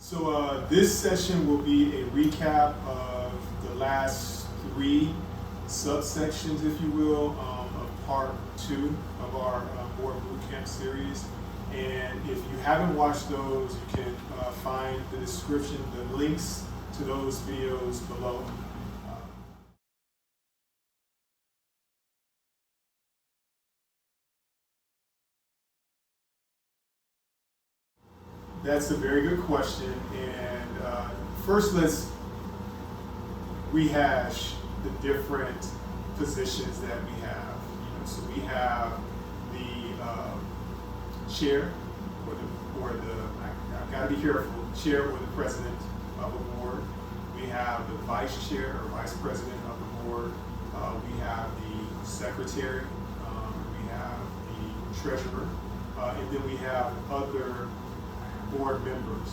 So this session will be a recap of the last three subsections, if you will, of part 2 of our board bootcamp series. And if you haven't watched those, you can find the description, the links to those videos below. That's a very good question. And first, let's rehash the different positions that we have. So we have the chair, I've got to be careful, chair or the president of a board. We have the vice chair or vice president of the board. We have the secretary. We have the treasurer. And then we have other board members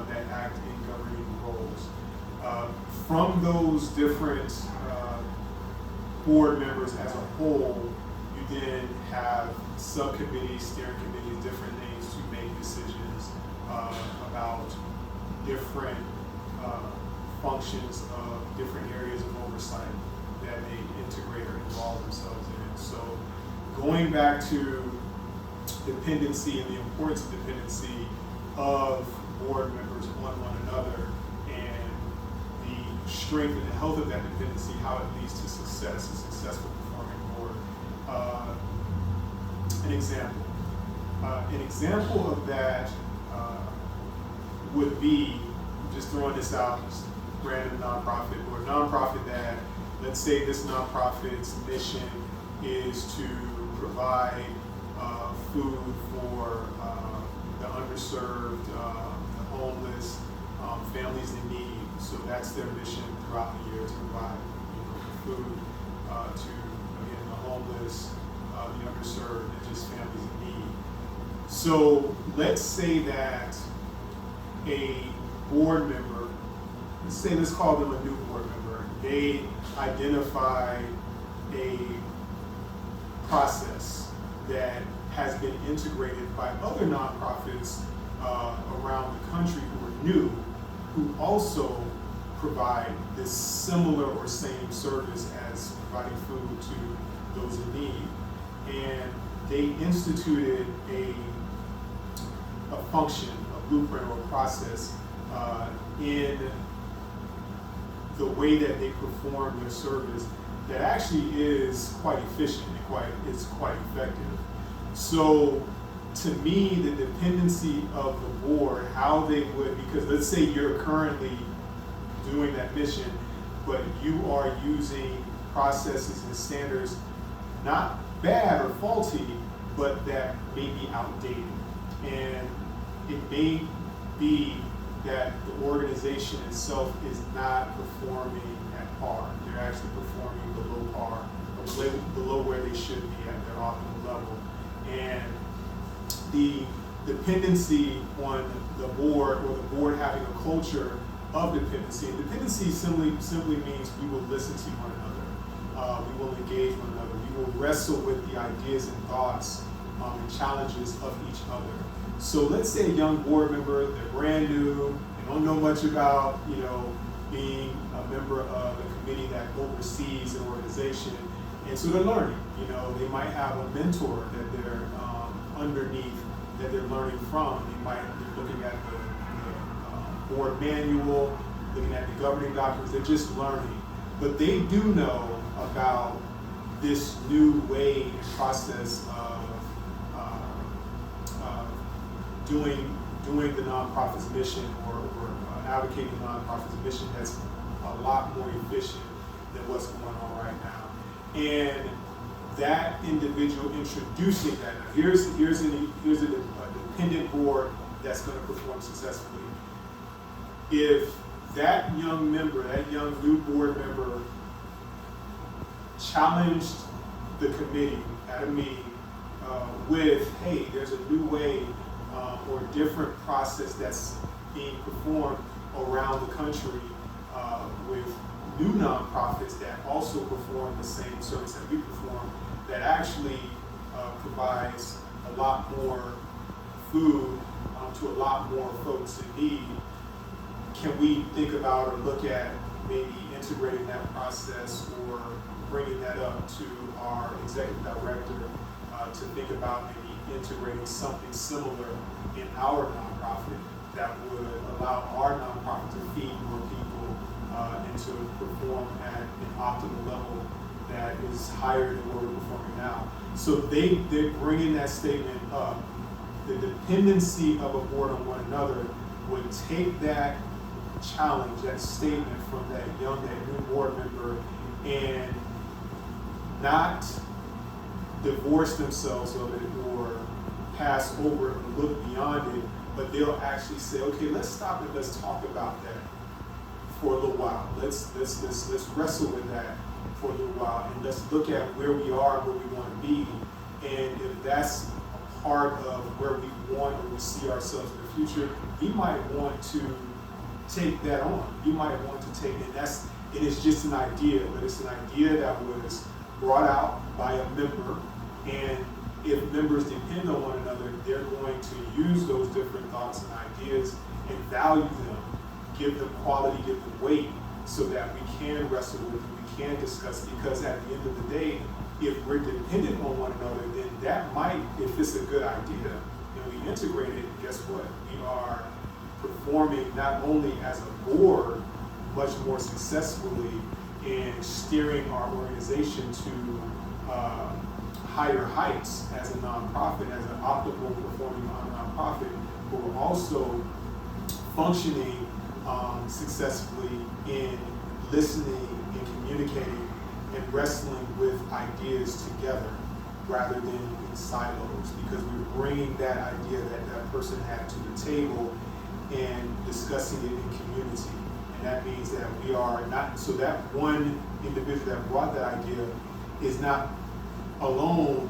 that act in governing roles. From those different board members as a whole, you then have subcommittees, steering committees, different names to make decisions about different functions of different areas of oversight that they integrate or involve themselves in. So going back to dependency and the importance of dependency of board members on one another and the strength and the health of that dependency, how it leads to success, a successful performing board. An example of that would be, just throwing this out, just random nonprofit or nonprofit that, let's say this nonprofit's mission is to provide food for the underserved, the homeless, families in need. So that's their mission throughout the year, to provide food to, again, the homeless, the underserved, and just families in need. So let's say that a board member, let's call them a new board member, they identify a process that has been integrated by other nonprofits around the country who are new, who also provide this similar or same service as providing food to those in need. And they instituted a function, a blueprint or a process in the way that they perform their service that actually is quite efficient and is quite effective. So to me, the dependency of the board, how they would, because let's say you're currently doing that mission, but you are using processes and standards, not bad or faulty, but that may be outdated. And it may be that the organization itself is not performing at par. They're actually performing below par, or below where they should be at their optimal level. And the dependency on the board, or the board having a culture of dependency, and dependency simply means we will listen to one another, we will engage one another, we will wrestle with the ideas and thoughts and challenges of each other. So let's say a young board member, they're brand new, they don't know much about being a member of a committee that oversees an organization, and so they're learning. They might have a mentor that they're underneath, that they're learning from. They might be looking at the board manual, looking at the governing documents. They're just learning, but they do know about this new way and process of doing the nonprofit's mission, or advocating the nonprofit's mission that's a lot more efficient than what's going on right now. And that individual introducing that, here's a dependent board that's going to perform successfully. If that young member, that young new board member, challenged the committee at a meeting with, hey, there's a new way or different process that's being performed around the country with new nonprofits that also perform the same service that we perform, that actually provides a lot more food to a lot more folks in need, can we think about or look at maybe integrating that process or bringing that up to our executive director to think about maybe integrating something similar in our nonprofit that would allow our nonprofit to feed more people and to perform at an optimal level that is higher than what we're performing now. So they're bringing that statement up. The dependency of a board on one another would take that challenge, that statement from that new board member, and not divorce themselves of it or pass over it or look beyond it, but they'll actually say, okay, let's stop and let's talk about that for a little while. Let's wrestle with that for a little while, and let's look at where we are and where we want to be. And if that's a part of where we want or we see ourselves in the future, you might want to take that on. You might want to take it. It is just an idea, but it's an idea that was brought out by a member, and if members depend on one another, they're going to use those different thoughts and ideas and value them, give them quality, give them weight, so that we can wrestle with them, we can discuss, because at the end of the day, if we're dependent on one another, then that might, if it's a good idea, and we integrate it, guess what? We are performing not only as a board, much more successfully in steering our organization to higher heights as a nonprofit, as an optimal performing nonprofit, but we're also functioning successfully in listening and communicating and wrestling with ideas together rather than in silos, because we're bringing that idea that person had to the table and discussing it in community. And that means that we are not, so that one individual that brought that idea is not alone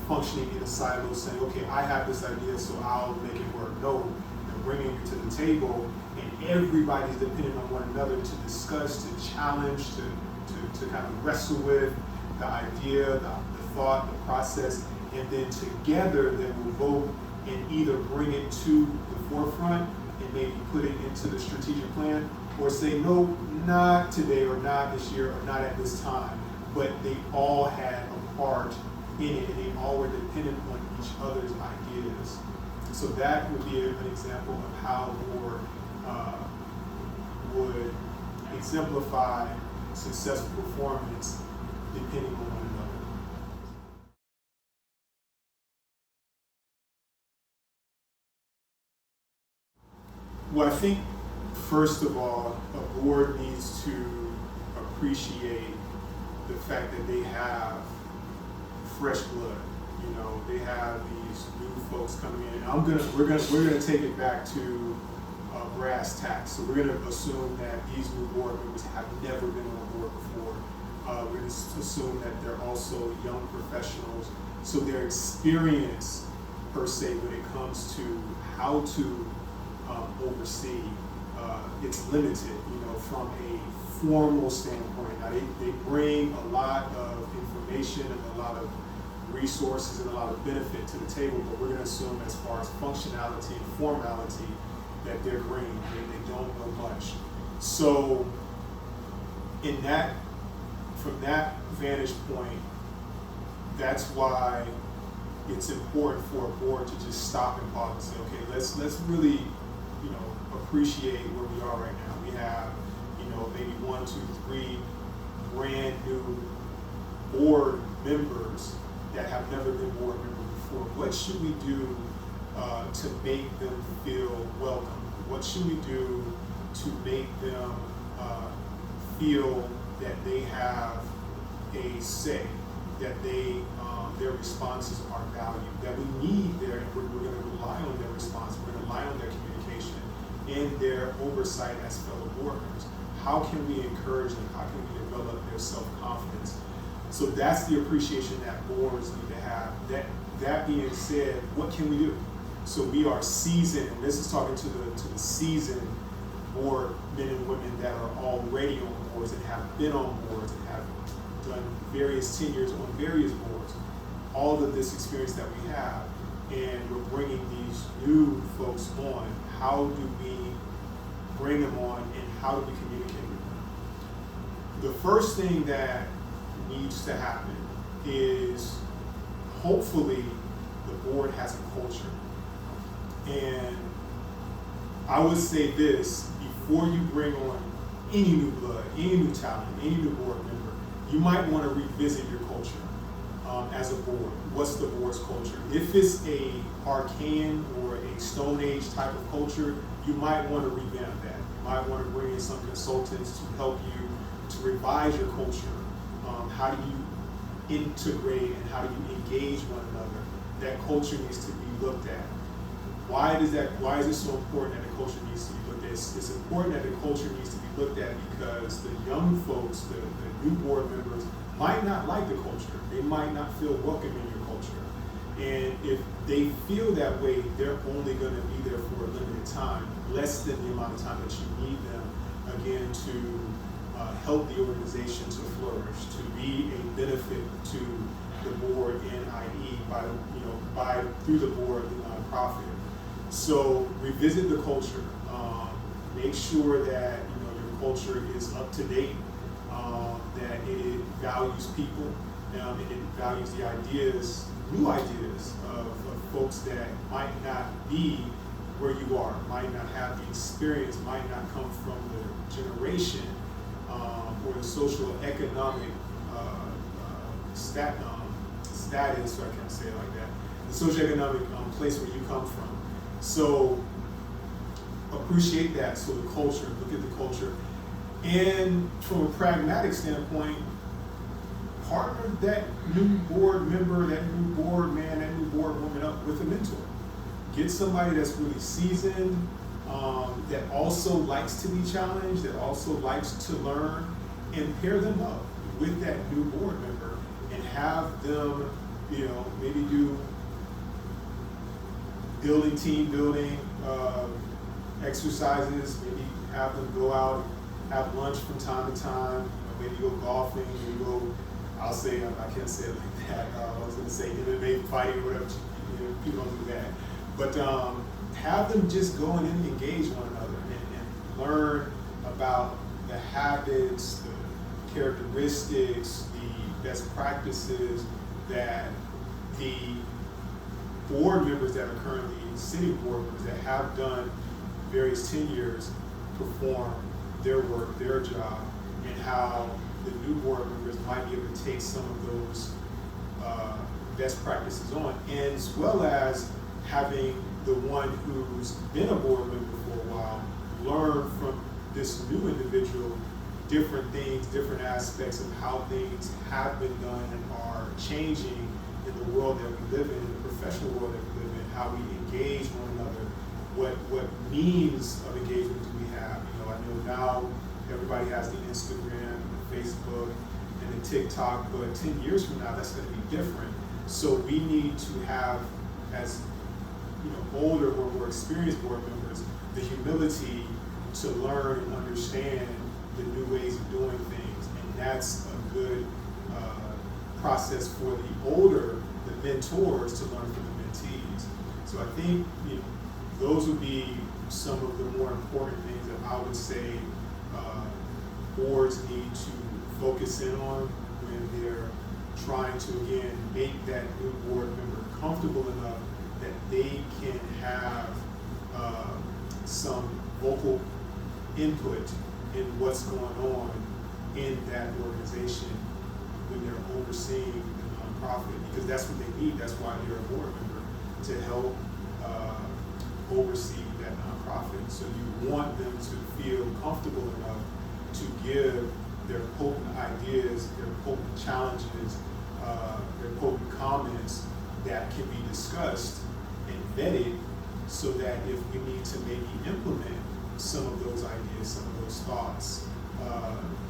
functioning in a silo saying, okay, I have this idea, so I'll make it work. No, they're bringing it to the table, and everybody's dependent on one another to discuss, to challenge, to kind of wrestle with the idea, the thought, the process, and then together they will vote and either bring it to the forefront and maybe put it into the strategic plan, or say, no, not today, or not this year, or not at this time. But they all had a part in it, and they all were dependent on each other's ideas. So that would be an example of how the board would exemplify successful performance depending on one another. Well, I think, first of all, a board needs to appreciate the fact that they have fresh blood. You know, they have these new folks coming in. And we're gonna take it back to brass tacks. So we're gonna assume that these new board members have never been on a board before. We're gonna assume that they're also young professionals. So their experience, per se, when it comes to how to oversee, it's limited, you know, from a formal standpoint. Now they bring a lot of information and a lot of resources and a lot of benefit to the table, but we're going to assume as far as functionality and formality that they're green, they don't know much. So from that vantage point, that's why it's important for a board to just stop and pause and say, okay, let's really, you know, appreciate where we are right now. We have, you know, maybe 1, 2, 3 brand new board members that have never been board members before. What should we do to make them feel welcome? What should we do to make them feel that they have a say, that their responses are valued, that we need their, and we're going to rely on their response, we're going to rely on their communication and their oversight as fellow board members. How can we encourage them? How can we develop their self-confidence? So that's the appreciation that boards need to have. That being said, what can we do? So we are seasoned, and this is talking to the seasoned board men and women that are already on boards and have been on boards and have done various tenures on various boards. All of this experience that we have, and we're bringing these new folks on. How do we bring them on, and how do we communicate with them? The first thing that needs to happen is hopefully the board has a culture. And I would say this, before you bring on any new blood, any new talent, any new board member, you might want to revisit your culture as a board. What's the board's culture? If it's a arcane or a Stone Age type of culture, you might want to revamp that. You might want to bring in some consultants to help you to revise your culture. How do you integrate and how do you engage one another? That culture needs to be looked at. Why is it so important that the culture needs to be looked at? It's important that the culture needs to be looked at because the young folks, the new board members, might not like the culture. They might not feel welcome in your culture. And if they feel that way, they're only going to be there for a limited time, less than the amount of time that you need them, again, to help the organization to flourish, to be a benefit to the board, i.e. by through the board, the nonprofit. So revisit the culture. Make sure that your culture is up to date, that it values people, and it values the ideas, new ideas of folks that might not be where you are, might not have the experience, might not come from the generation or the social economic status, or I can't say it like that, the socioeconomic place where you come from. So appreciate that. So the culture, look at the culture. And from a pragmatic standpoint, partner that new board member, that new board man, that new board woman up with a mentor. Get somebody that's really seasoned, that also likes to be challenged, that also likes to learn, and pair them up with that new board member and have them, maybe do team building exercises, maybe have them go out, have lunch from time to time, maybe go golfing, maybe go, I can't say it like that, I was going to say MMA fighting or whatever, people don't do that. But have them just go and engage one another and learn about the habits, the characteristics, the best practices that the board members that are currently sitting board members that have done various tenures perform their work, their job, and how the new board members might be able to take some of those best practices on, and as well as having the one who's been a board member for a while learn from this new individual different things, different aspects of how things have been done and are changing in the world that we live in the professional world that we live in, how we engage one another, what means of engagement do we have. I know now everybody has the Instagram, the Facebook, and the TikTok, but 10 years from now, that's going to be different. So we need to have, as older or more experienced board members, the humility to learn and understand the new ways of doing things, and that's a good process for the older, the mentors, to learn from the mentees. So I think those would be some of the more important things that I would say boards need to focus in on when they're trying to, again, make that new board member comfortable enough that they can have some vocal input in what's going on in that organization when they're overseeing the nonprofit, because that's what they need. That's why they're a board member, to help oversee that nonprofit. So you want them to feel comfortable enough to give their potent ideas, their potent challenges, their potent comments that can be discussed and vetted, so that if we need to maybe implement some of those ideas, some of those thoughts,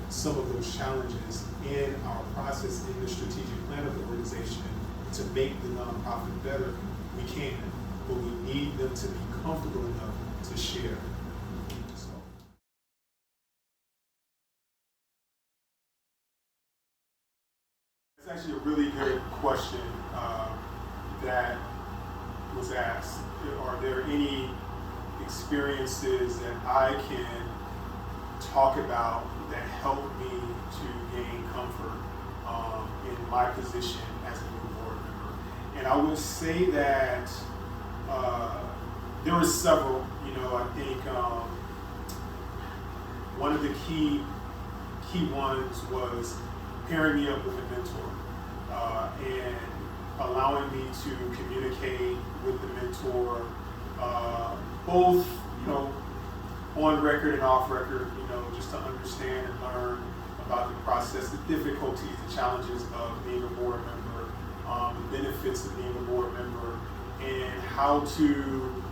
some of those challenges in our process in the strategic plan of the organization to make the nonprofit better, we can. But we need them to be comfortable enough to share. So. It's actually a really good question that was asked. Are there any experiences that I can talk about that help me to gain comfort in my position as a new board member. And I would say that there were several. I think one of the key ones was pairing me up with a mentor and allowing me to communicate with the mentor, both on record and off record, just to understand and learn about the process, the difficulties, the challenges of being a board member, the benefits of being a board member, and how to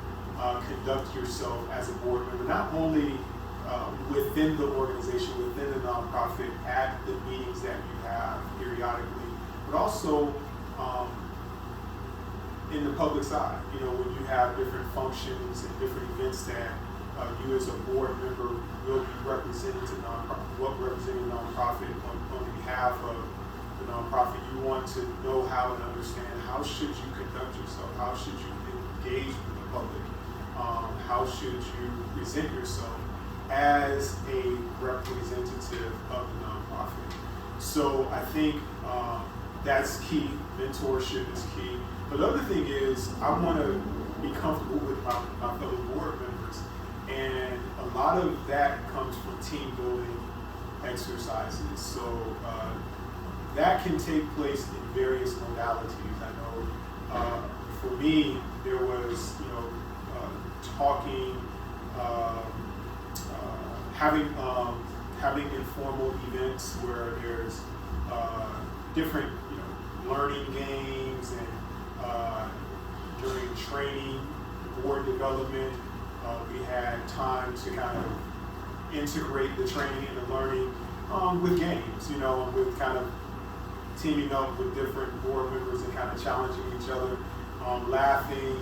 conduct yourself as a board member, not only within the organization, within the nonprofit, at the meetings that you have periodically, but also in the public side, when you have different functions and different events that you as a board member will be representing the nonprofit on behalf of the nonprofit. You want to know how and understand how should you conduct yourself, how should you engage with the public, how should you present yourself as a representative of the nonprofit. So I think that's key. Mentorship is key. But the other thing is I want to be comfortable with my fellow board members. And a lot of that comes from team building exercises. So that can take place in various modalities. I know for me, there was, talking, having informal events where there's different, learning games and during training, board development, we had time to kind of integrate the training and the learning with games, with kind of teaming up with different board members and kind of challenging each other, laughing,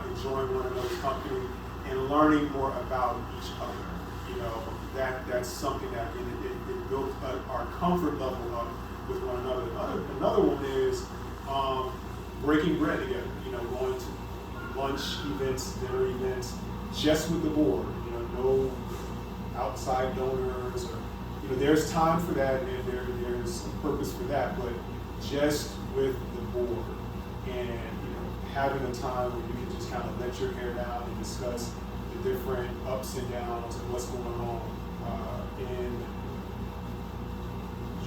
enjoying one another's company, and learning more about each other. That's something that it built our comfort level up with one another. Another one is breaking bread together, going to lunch events, dinner events, just with the board, no outside donors, or, there's time for that and there's a purpose for that, but just with the board and, having a time where you can just kind of let your hair down and discuss the different ups and downs and what's going on in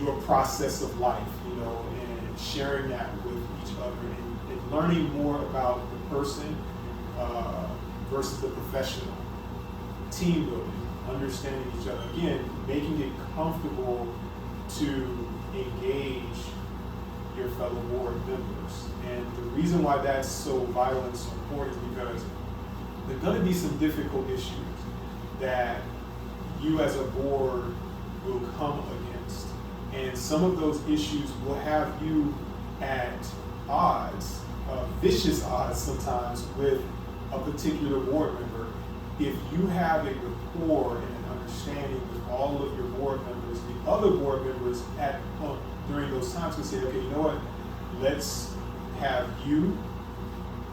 your process of life, and sharing that with each other and learning more about the person versus the professional. Team building, understanding each other. Again, making it comfortable to engage your fellow board members. And the reason why that's so vital and so important is because there are going to be some difficult issues that you as a board will come against. And some of those issues will have you at odds, vicious odds sometimes, with a particular board member. If you have a rapport and an understanding with all of your board members, the other board members during those times can say, okay, you know what, let's have you,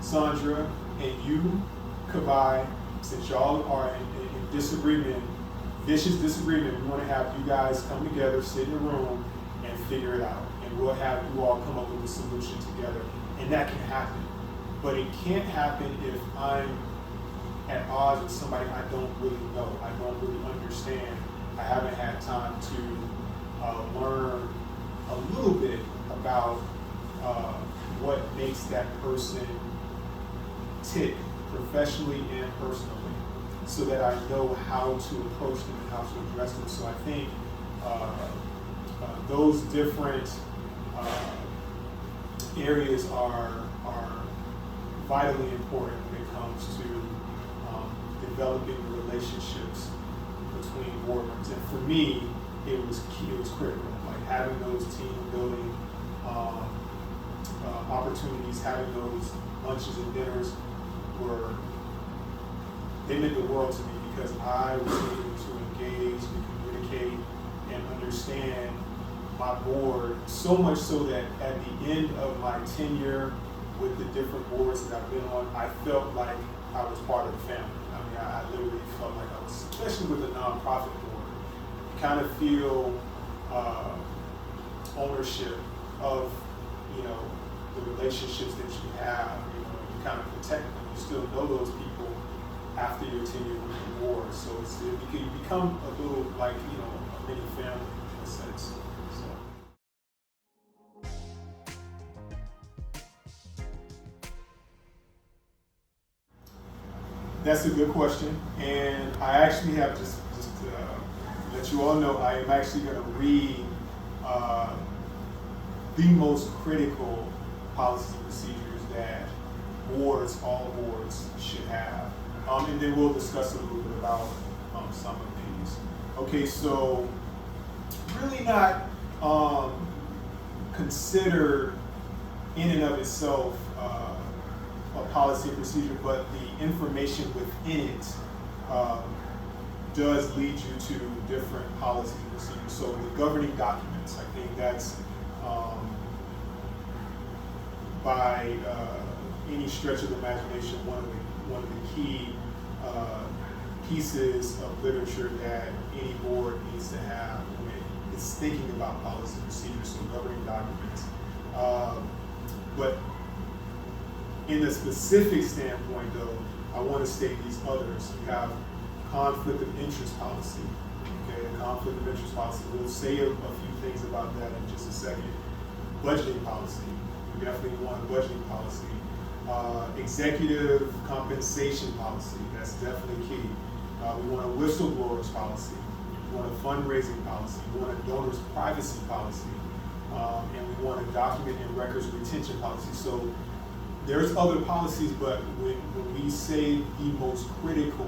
Sandra, and you, Kavai, since y'all are in disagreement, vicious disagreement, we want to have you guys come together, sit in a room, and figure it out. And we'll have you all come up with a solution together. And that can happen. But it can't happen if I'm at odds with somebody I don't really know, I don't really understand. I haven't had time to learn a little bit about what makes that person tick professionally and personally, so that I know how to approach them and how to address them. So I think those different areas are vitally important when it comes to developing the relationships between board members. And for me, it was key, it was critical. Like having those team building opportunities, having those lunches and dinners they meant the world to me, because I was able to engage and communicate and understand my board, so much so that at the end of my tenure with the different boards that I've been on, I felt like I was part of the family. I mean, I literally felt like I was, especially with a nonprofit board, you kind of feel ownership of, you know, the relationships that you have. You know, you kind of protect them. You still know those people after your tenure with the board. So you become a little like, you know, a mini family in a sense. So. That's a good question, and I actually have just to let you all know, I am actually going to read the most critical policies and procedures that all boards should have, and then we'll discuss a little bit about some of these. Okay, so really not considered in and of itself a policy and procedure, but the information within it does lead you to different policies and procedures. So the governing documents, I think that's by any stretch of the imagination one of the key pieces of literature that any board needs to have when it's thinking about policy and procedures. So governing documents, but in a specific standpoint, though, I want to state these others. You have conflict of interest policy. Okay, a conflict of interest policy. We'll say a few things about that in just a second. Budgeting policy. We definitely want a budgeting policy. Executive compensation policy. That's definitely key. We want a whistleblowers policy. We want a fundraising policy. We want a donors privacy policy. And we want a document and records retention policy. So there's other policies, but when we say the most critical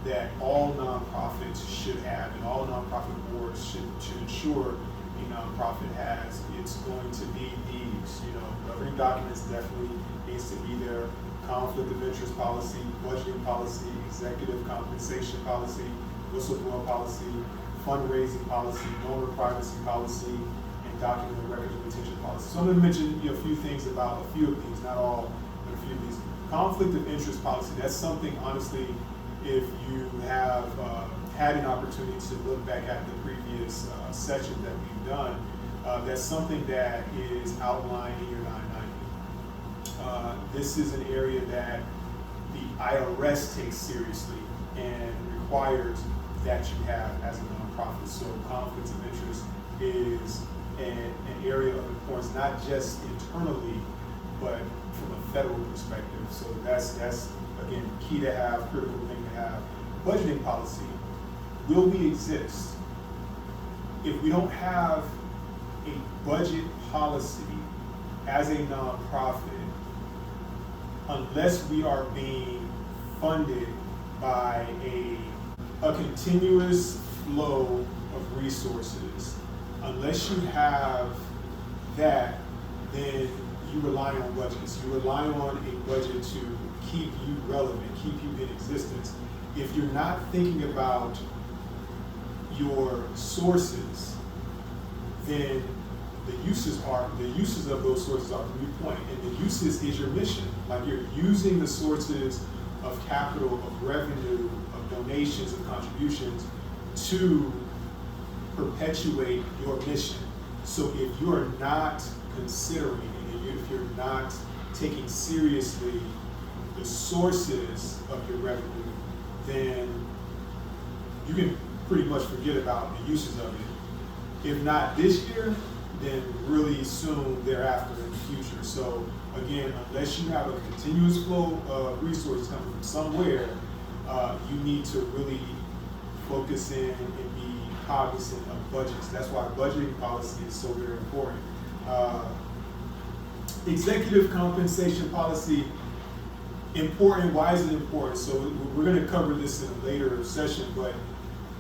that all nonprofits should have and all nonprofit boards should ensure a nonprofit has, it's going to be these. You know, governing documents definitely needs to be there. Conflict of interest policy, budgeting policy, executive compensation policy, whistleblower policy, fundraising policy, donor privacy policy, document and records retention policy. So I'm going to mention a few things about a few of these, not all, but a few of these. Conflict of interest policy, that's something, honestly, if you have had an opportunity to look back at the previous session that we've done, that's something that is outlined in your 990. This is an area that the IRS takes seriously and requires that you have as a nonprofit. So conflicts of interest is an area of importance, not just internally, but from a federal perspective. So that's again key to have, critical thing to have. Budgeting policy. Will we exist if we don't have a budget policy as a nonprofit, unless we are being funded by a continuous flow of resources? Unless you have that, then you rely on budgets. You rely on a budget to keep you relevant, keep you in existence. If you're not thinking about your sources, then the uses of those sources are moot point. And the uses is your mission. Like you're using the sources of capital, of revenue, of donations, of contributions to perpetuate your mission. So if you're not considering, and if you're not taking seriously the sources of your revenue, then you can pretty much forget about the uses of it. If not this year, then really soon thereafter in the future. So again, unless you have a continuous flow of resources coming from somewhere, you need to really focus in and be cognizant of budgets. That's why budgeting policy is so very important. Executive compensation policy, important. Why is it important? So we're going to cover this in a later session, but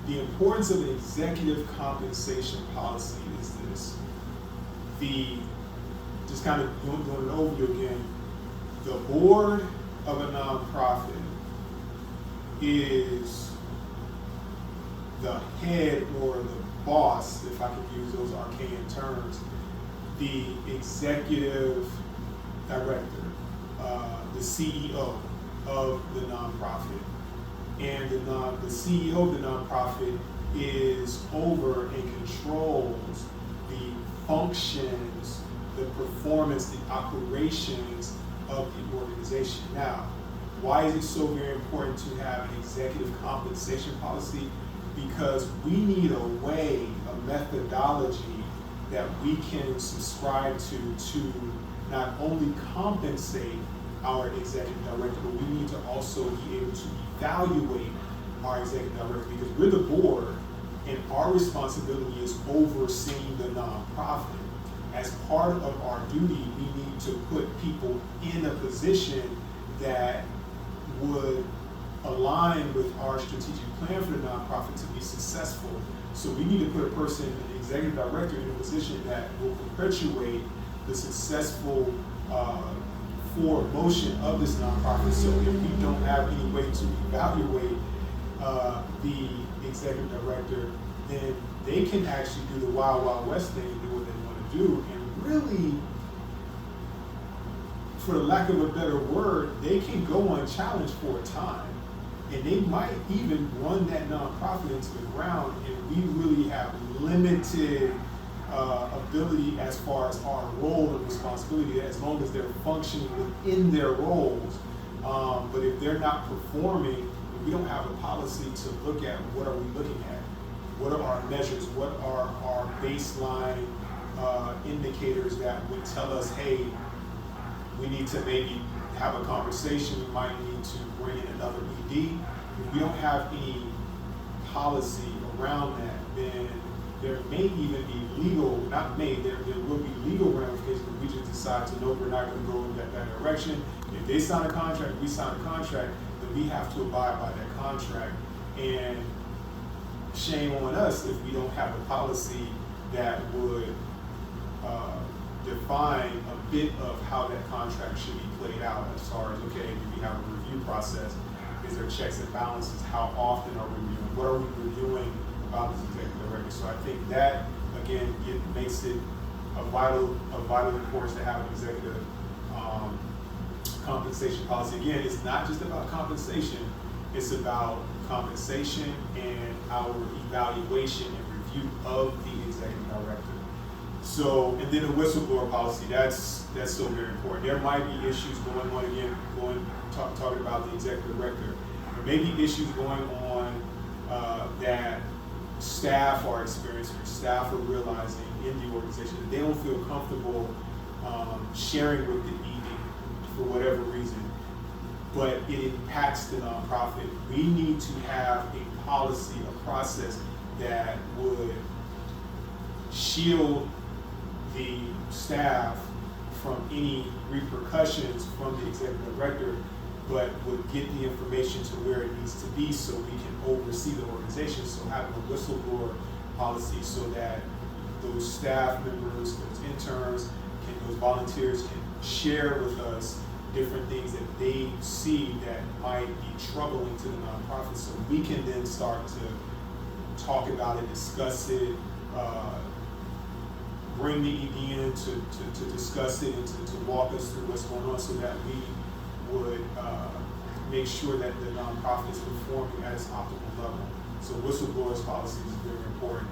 the importance of an executive compensation policy is this. Just kind of doing an overview again, the board of a nonprofit is the head or the boss, if I can use those arcane terms, the executive director, the CEO of the nonprofit. and the CEO of the nonprofit is over and controls the functions, the performance, the operations of the organization. Now, why is it so very important to have an executive compensation policy? Because we need a way, a methodology that we can subscribe to not only compensate our executive director, but we need to also be able to evaluate our executive director, because we're the board and our responsibility is overseeing the nonprofit. As part of our duty, we need to put people in a position that would align with our strategic plan for the nonprofit to be successful. So we need to put a person, an executive director, in a position that will perpetuate the successful forward motion of this nonprofit. So if we don't have any way to evaluate the executive director, then they can actually do the Wild Wild West thing and do what they want to do. And really, for the lack of a better word, they can go unchallenged for a time. And they might even run that nonprofit into the ground, and we really have limited ability as far as our role and responsibility, as long as they're functioning within their roles. But if they're not performing, we don't have a policy to look at what are we looking at, what are our measures, what are our baseline indicators that would tell us, hey, we need to maybe have a conversation, we might need to bring in another ED. If we don't have any policy around that, then there may even be legal, not may, there will be legal ramifications if we just decide to, no, we're not going to go in that direction. If they sign a contract, we sign a contract, then we have to abide by that contract. And shame on us if we don't have a policy that would define a bit of how that contract should be played out, as far as, okay, do we have a review process? Is there checks and balances? How often are we reviewing? What are we reviewing about this executive director? So I think that, again, it makes it of vital importance to have an executive compensation policy. Again, it's not just about compensation, it's about compensation and our evaluation and review of the executive director. So, and then the whistleblower policy, that's so very important. There might be issues going on, again, talking about the executive director. There may be issues going on that staff are experiencing, or staff are realizing in the organization that they don't feel comfortable sharing with the ED for whatever reason, but it impacts the nonprofit. We need to have a policy, a process that would shield the staff from any repercussions from the executive director, but would get the information to where it needs to be so we can oversee the organization. So having a whistleblower policy so that those staff members, those interns, those volunteers can share with us different things that they see that might be troubling to the nonprofit, so we can then start to talk about it, discuss it, bring the ED in to discuss it and to walk us through what's going on, so that we would make sure that the nonprofit is performing at its optimal level. So whistleblowers policy is very important.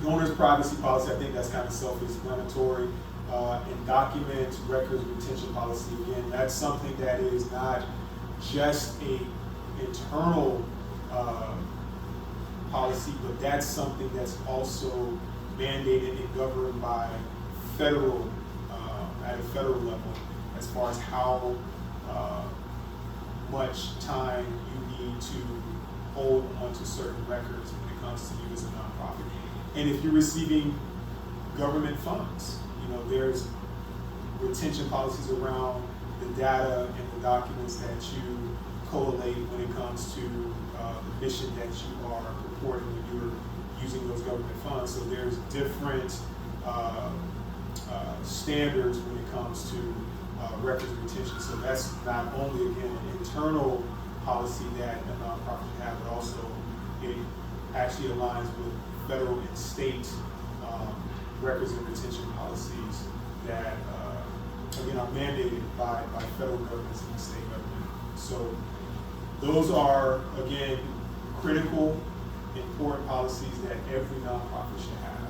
Donors privacy policy, I think that's kind of self-explanatory. And document records retention policy, again, that's something that is not just a internal policy, but that's something that's also mandated and governed by federal, at a federal level, as far as how much time you need to hold onto certain records when it comes to you as a nonprofit. And if you're receiving government funds, you know, there's retention policies around the data and the documents that you collate when it comes to the mission that you are reporting when you're using those government funds. So there's different standards when it comes to records retention. So that's not only, again, an internal policy that a nonprofit can have, but also it actually aligns with federal and state records and retention policies that, again, are mandated by federal governments and state government. So those are, again, critical, important policies that every nonprofit should have.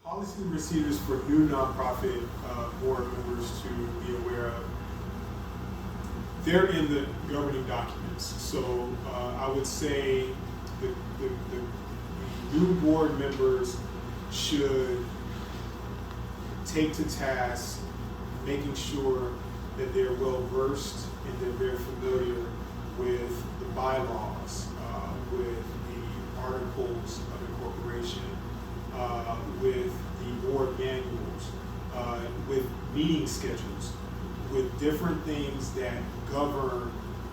Policies and procedures for new nonprofit board members to be aware of. They're in the governing documents. So I would say the new board members should take to task making sure that they're well versed and they're very familiar with the bylaws, with the articles of incorporation, with the board manuals, with meeting schedules, with different things that govern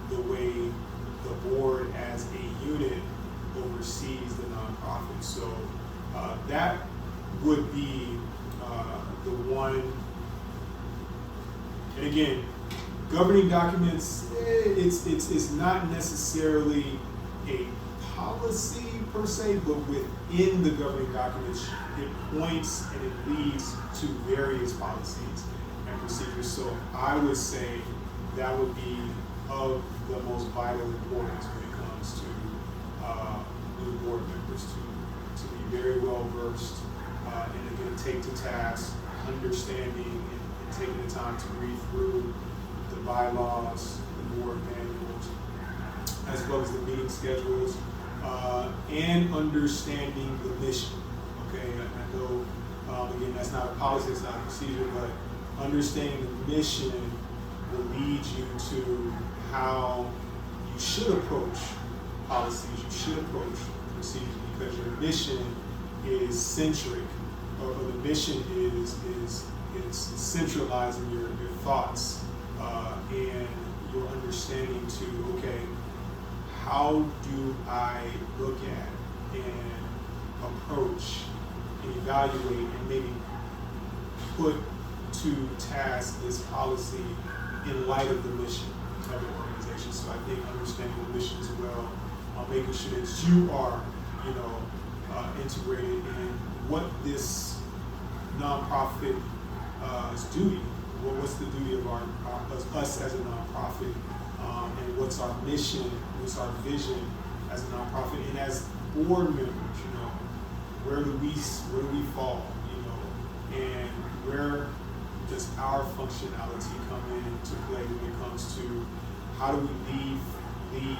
the way the board as a unit oversees the nonprofit. So that would be the one. And again, governing documents, it's not necessarily a policy per se, but within the governing documents, it points and it leads to various policies and procedures. So I would say that would be of the most vital importance when it comes to new board members to be very well versed and again take to task, understanding and taking the time to read through the bylaws, the board manuals, as well as the meeting schedules, and understanding the mission. Okay, I know, again, that's not a policy, it's not a procedure, but understanding the mission will lead you to how you should approach policies, you should approach procedures, because your mission is centric, or the mission is centralizing your thoughts and your understanding to, okay, how do I look at and approach and evaluate and maybe put to task this policy in light of the mission of your organization. So I think understanding the mission as well, making sure that you are, integrated in what this nonprofit is duty. What's the duty of us as a nonprofit, and what's our mission, what's our vision as a nonprofit, and as board members, where do we fall, and where does our functionality come into play when it comes to how do we lead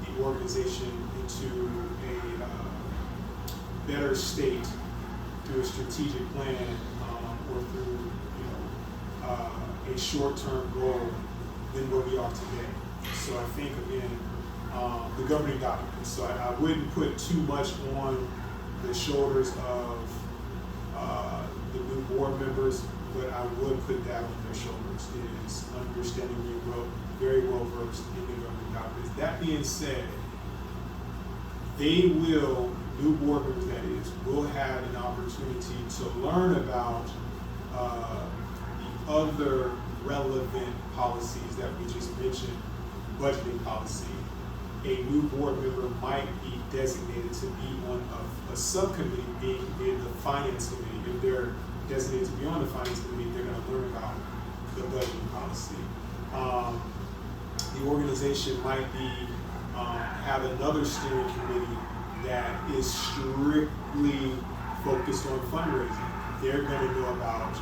the organization into a better state through a strategic plan or through a short-term goal than where we are today. So I think, again, the governing documents. So I wouldn't put too much on the shoulders of the new board members, but I would put that on their shoulders, is understanding being very well versed in the governing documents. That being said, they will, new board members that is, will have an opportunity to learn about the other relevant policies that we just mentioned. Budgeting policy. A new board member might be designated to be on a subcommittee, being the finance committee. If they're designated to be on the finance committee, they're going to learn about the budgeting policy. The organization might have another steering committee that is strictly focused on fundraising. They're going to know about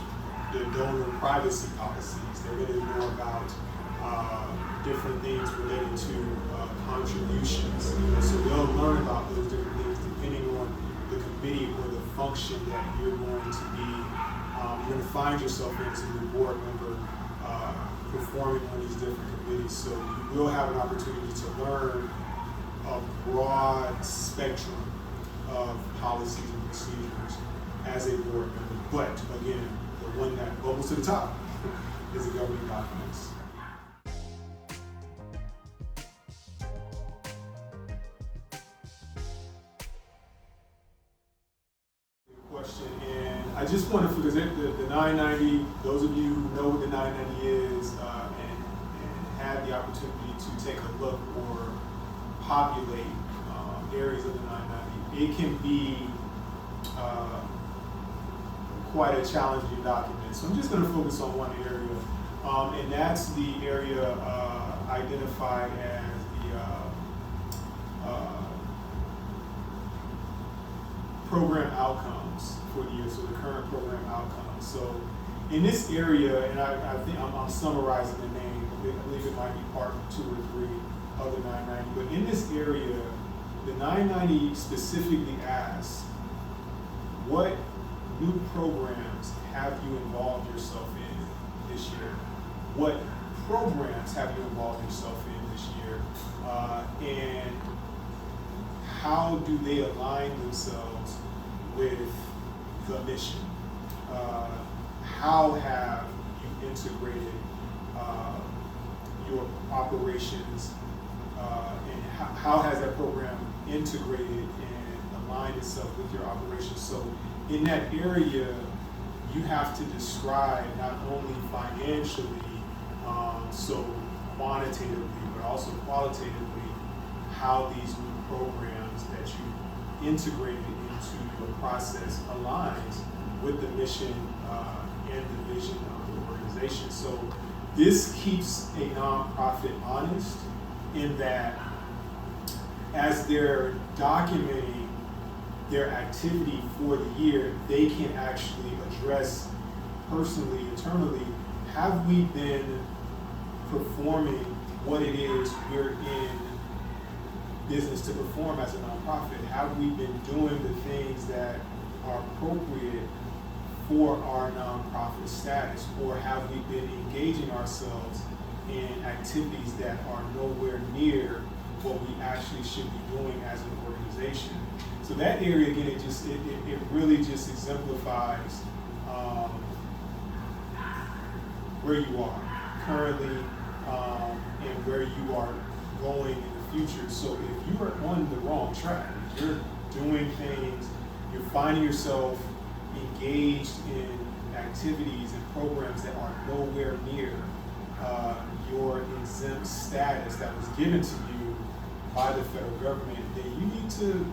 the donor privacy policies. They're going to know about different things related to contributions. So they'll learn about those different things depending on the committee or the function that you're going to be. You're going to find yourself in as a new board member performing on these different committees. So you will have an opportunity to learn a broad spectrum of policies and procedures as a board member. But again, the one that bubbles to the top is the governing documents. Question, and I just want to, because the 990, those of you who know what the 990 is and had the opportunity to take a look or populate areas of the 990, it can be quite a challenging document. So I'm just going to focus on one area, and that's the area identified as the program outcomes for the year, so the current program outcomes. So in this area, and I think I'm summarizing the name, I believe it might be part 2 or 3 of the 990, but in this area, the 990 specifically asks, what new programs have you involved yourself in this year? What programs have you involved yourself in this year? And how do they align themselves with the mission? How have you integrated your operations, and how has that program integrated and aligned itself with your operations? So in that area, you have to describe not only financially, so quantitatively, but also qualitatively, how these new programs that you integrated into your process aligns with the mission and the vision of the organization. So this keeps a nonprofit honest in that as they're documenting their activity for the year, they can actually address personally, internally, have we been performing what it is we're in business to perform as a nonprofit? Have we been doing the things that are appropriate for our nonprofit status, or have we been engaging ourselves in activities that are nowhere near what we actually should be doing as an organization? So that area, again, it really just exemplifies where you are currently and where you are going in the future. So if you are on the wrong track, if you're doing things, you're finding yourself engaged in activities and programs that are nowhere near your exempt status that was given to you by the federal government, then you need to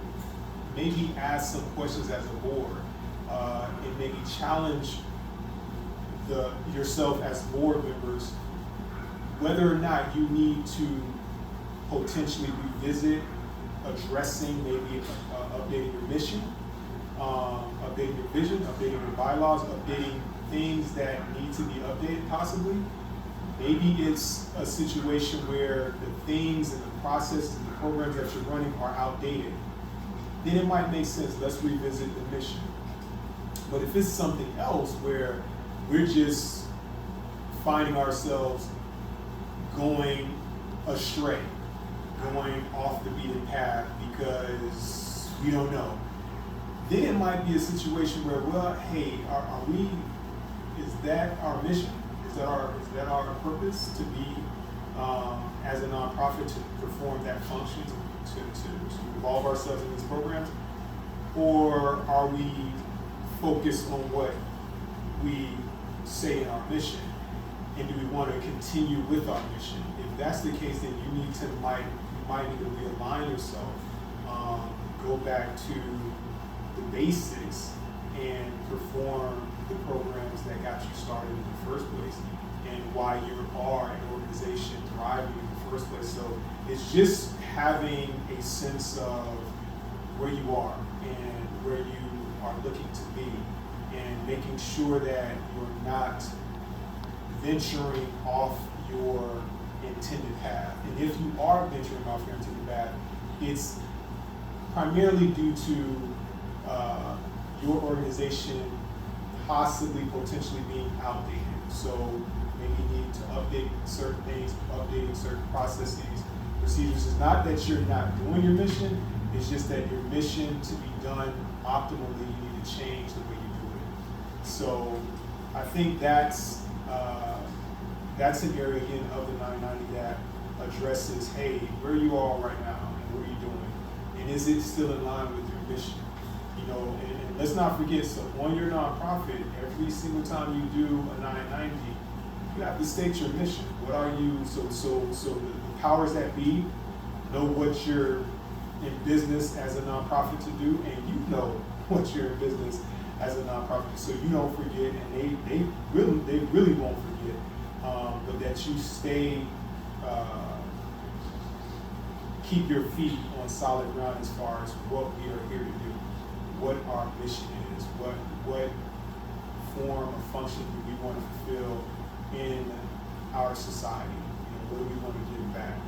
maybe ask some questions as a board and maybe challenge yourself as board members whether or not you need to potentially revisit addressing maybe updating your mission, updating your vision, updating your bylaws, updating things that need to be updated possibly. Maybe it's a situation where the things and the processes and the programs that you're running are outdated. Then it might make sense, let's revisit the mission. But if it's something else where we're just finding ourselves going astray, going off the beaten path because we don't know, then it might be a situation where, well, hey, are we, is that our mission? Is that our purpose to be, as a nonprofit, to perform that function, to involve ourselves in these programs? Or are we focused on what we say in our mission? And do we want to continue with our mission? If that's the case, then you might need to realign yourself, go back to the basics and perform the programs that got you started in the first place and why you are an organization thriving in the first place. So it's just having a sense of where you are and where you are looking to be and making sure that you're not venturing off your intended path. And if you are venturing off your intended path, it's primarily due to your organization possibly potentially being outdated. So maybe you need to update certain things, updating certain processes, procedures. It's not that you're not doing your mission, it's just that your mission to be done optimally, you need to change the way you do it. So I think that's an area again of the 990 that addresses, hey, where you are right now and what are you doing? And is it still in line with your mission? You know, and let's not forget, so on your nonprofit, every single time you do a 990, you have to state your mission. What are you, so the powers that be know what you're in business as a nonprofit to do, and you know what you're in business as a nonprofit, so you don't forget, and they really won't forget, but that you stay, keep your feet on solid ground as far as what we are here to do, what our mission is, what form or function do we want to fulfill in our society, what do we want to give back.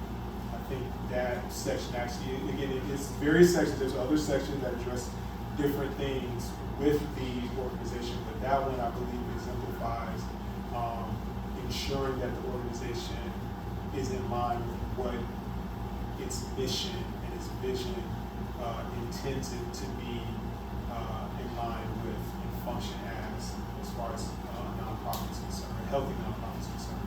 I think that section actually, again, it's various sections. There's other sections that address different things with the organization, but that one I believe exemplifies ensuring that the organization is in line with what its mission and its vision intended to be in line with and function as far as nonprofits concerned, healthy nonprofits concerned.